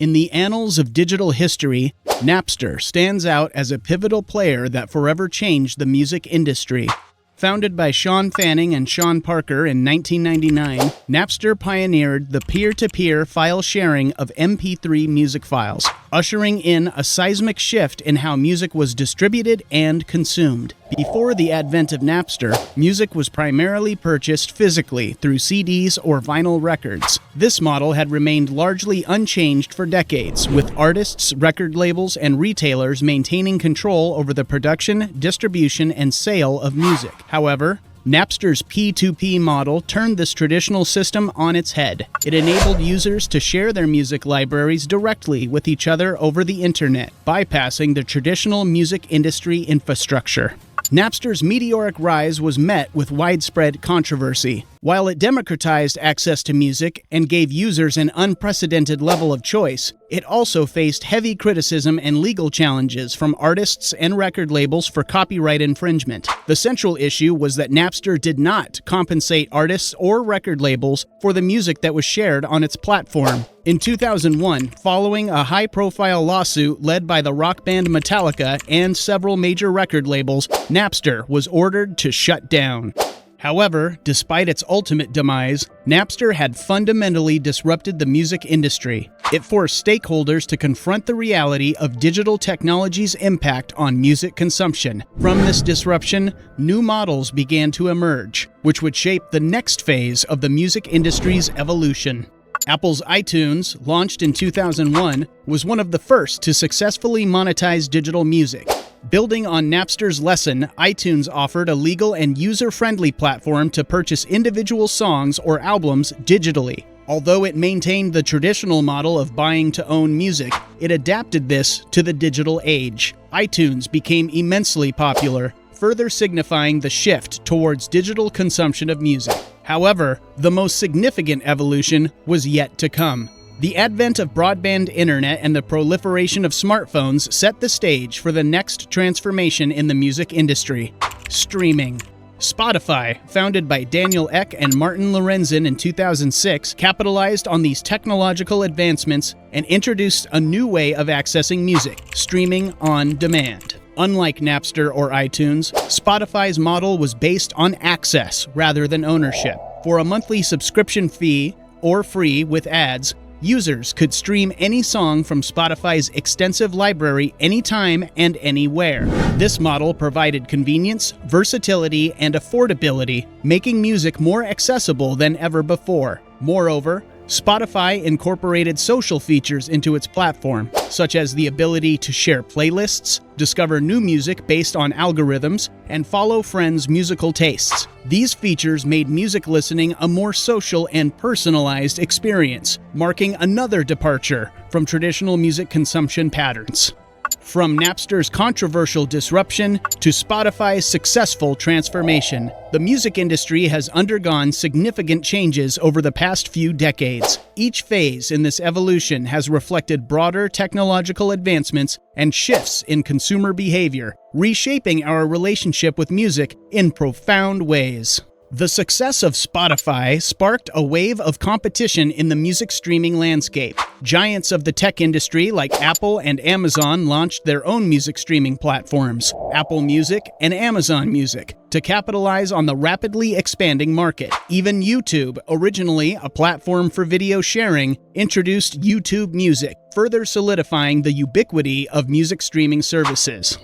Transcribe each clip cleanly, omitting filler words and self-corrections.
In the annals of digital history, Napster stands out as a pivotal player that forever changed the music industry. Founded by Sean Fanning and Sean Parker in 1999, Napster pioneered the peer-to-peer file sharing of MP3 music files, ushering in a seismic shift in how music was distributed and consumed. Before the advent of Napster, music was primarily purchased physically through CDs or vinyl records. This model had remained largely unchanged for decades, with artists, record labels, and retailers maintaining control over the production, distribution, and sale of music. However, Napster's P2P model turned this traditional system on its head. It enabled users to share their music libraries directly with each other over the internet, bypassing the traditional music industry infrastructure. Napster's meteoric rise was met with widespread controversy. While it democratized access to music and gave users an unprecedented level of choice, it also faced heavy criticism and legal challenges from artists and record labels for copyright infringement. The central issue was that Napster did not compensate artists or record labels for the music that was shared on its platform. In 2001, following a high-profile lawsuit led by the rock band Metallica and several major record labels, Napster was ordered to shut down. However, despite its ultimate demise, Napster had fundamentally disrupted the music industry. It forced stakeholders to confront the reality of digital technology's impact on music consumption. From this disruption, new models began to emerge, which would shape the next phase of the music industry's evolution. Apple's iTunes, launched in 2001, was one of the first to successfully monetize digital music. Building on Napster's lesson, iTunes offered a legal and user-friendly platform to purchase individual songs or albums digitally. Although it maintained the traditional model of buying to own music, it adapted this to the digital age. iTunes became immensely popular, further signifying the shift towards digital consumption of music. However, the most significant evolution was yet to come. The advent of broadband internet and the proliferation of smartphones set the stage for the next transformation in the music industry: streaming. Spotify, founded by Daniel Ek and Martin Lorenzen in 2006, capitalized on these technological advancements and introduced a new way of accessing music: streaming on demand. Unlike Napster or iTunes, Spotify's model was based on access rather than ownership. For a monthly subscription fee, or free with ads, users could stream any song from Spotify's extensive library anytime and anywhere. This model provided convenience, versatility, and affordability, making music more accessible than ever before. Moreover, Spotify incorporated social features into its platform, such as the ability to share playlists, discover new music based on algorithms, and follow friends' musical tastes. These features made music listening a more social and personalized experience, marking another departure from traditional music consumption patterns. From Napster's controversial disruption to Spotify's successful transformation, the music industry has undergone significant changes over the past few decades. Each phase in this evolution has reflected broader technological advancements and shifts in consumer behavior, reshaping our relationship with music in profound ways. The success of Spotify sparked a wave of competition in the music streaming landscape. Giants of the tech industry like Apple and Amazon launched their own music streaming platforms, Apple Music and Amazon Music, to capitalize on the rapidly expanding market. Even YouTube, originally a platform for video sharing, introduced YouTube Music, further solidifying the ubiquity of music streaming services.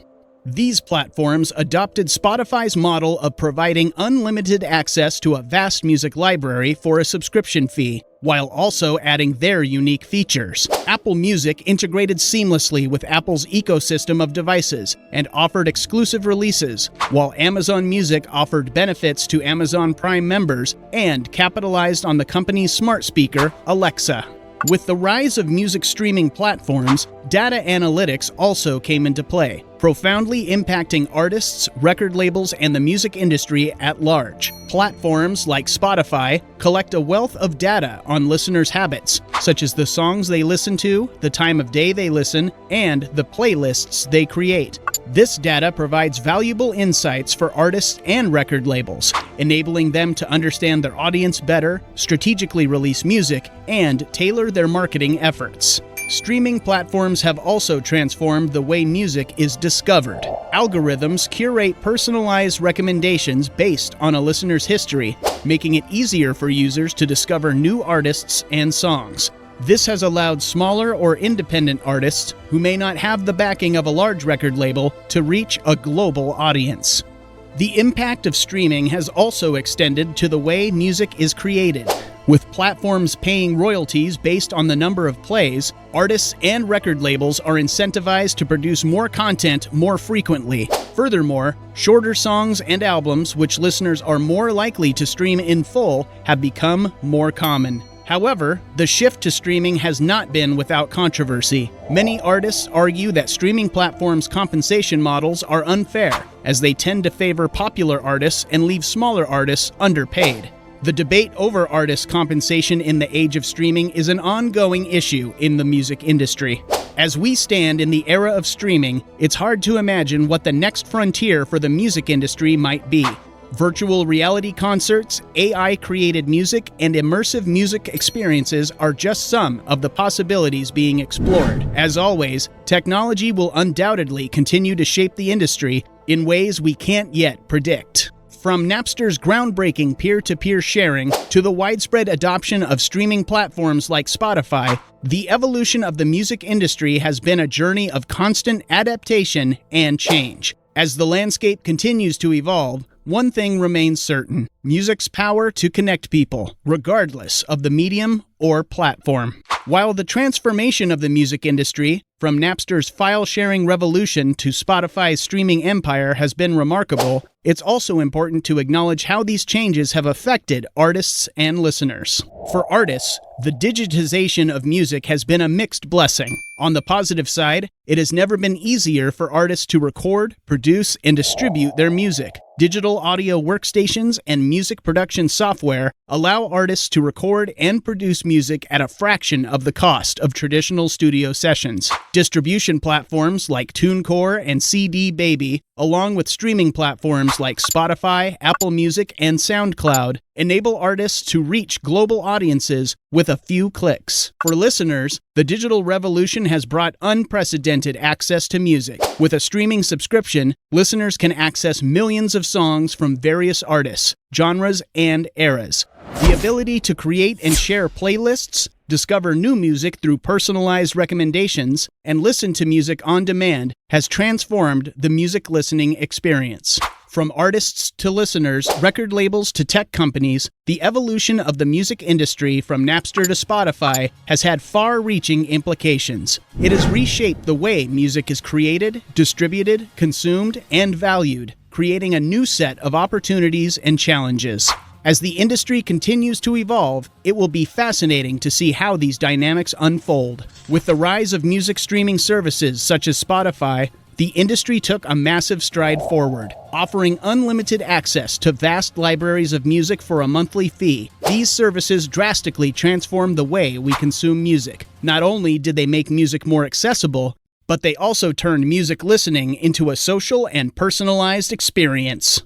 These platforms adopted Spotify's model of providing unlimited access to a vast music library for a subscription fee, while also adding their unique features. Apple Music integrated seamlessly with Apple's ecosystem of devices and offered exclusive releases, while Amazon Music offered benefits to Amazon Prime members and capitalized on the company's smart speaker, Alexa. With the rise of music streaming platforms, data analytics also came into play, profoundly impacting artists, record labels, and the music industry at large. Platforms like Spotify collect a wealth of data on listeners' habits, such as the songs they listen to, the time of day they listen, and the playlists they create. This data provides valuable insights for artists and record labels, enabling them to understand their audience better, strategically release music, and tailor their marketing efforts. Streaming platforms have also transformed the way music is discovered. Algorithms curate personalized recommendations based on a listener's history, making it easier for users to discover new artists and songs. This has allowed smaller or independent artists who may not have the backing of a large record label to reach a global audience. The impact of streaming has also extended to the way music is created. With platforms paying royalties based on the number of plays, artists and record labels are incentivized to produce more content more frequently. Furthermore, shorter songs and albums, which listeners are more likely to stream in full, have become more common. However, the shift to streaming has not been without controversy. Many artists argue that streaming platforms' compensation models are unfair, as they tend to favor popular artists and leave smaller artists underpaid. The debate over artist compensation in the age of streaming is an ongoing issue in the music industry. As we stand in the era of streaming, it's hard to imagine what the next frontier for the music industry might be. Virtual reality concerts, AI-created music, and immersive music experiences are just some of the possibilities being explored. As always, technology will undoubtedly continue to shape the industry in ways we can't yet predict. From Napster's groundbreaking peer-to-peer sharing to the widespread adoption of streaming platforms like Spotify, the evolution of the music industry has been a journey of constant adaptation and change. As the landscape continues to evolve, one thing remains certain: music's power to connect people, regardless of the medium or platform. While the transformation of the music industry, from Napster's file-sharing revolution to Spotify's streaming empire, has been remarkable, it's also important to acknowledge how these changes have affected artists and listeners. For artists, the digitization of music has been a mixed blessing. On the positive side, it has never been easier for artists to record, produce, and distribute their music. Digital audio workstations and music production software allow artists to record and produce music at a fraction of the cost of traditional studio sessions. Distribution platforms like TuneCore and CD Baby, along with streaming platforms like Spotify, Apple Music, and SoundCloud, enable artists to reach global audiences with a few clicks. For listeners, the digital revolution has brought unprecedented access to music. With a streaming subscription, listeners can access millions of songs from various artists, genres, and eras. The ability to create and share playlists, discover new music through personalized recommendations, and listen to music on demand has transformed the music listening experience. From artists to listeners, record labels to tech companies, the evolution of the music industry from Napster to Spotify has had far-reaching implications. It has reshaped the way music is created, distributed, consumed, and valued, creating a new set of opportunities and challenges. As the industry continues to evolve, it will be fascinating to see how these dynamics unfold. With the rise of music streaming services such as Spotify, the industry took a massive stride forward, offering unlimited access to vast libraries of music for a monthly fee. These services drastically transformed the way we consume music. Not only did they make music more accessible, but they also turned music listening into a social and personalized experience.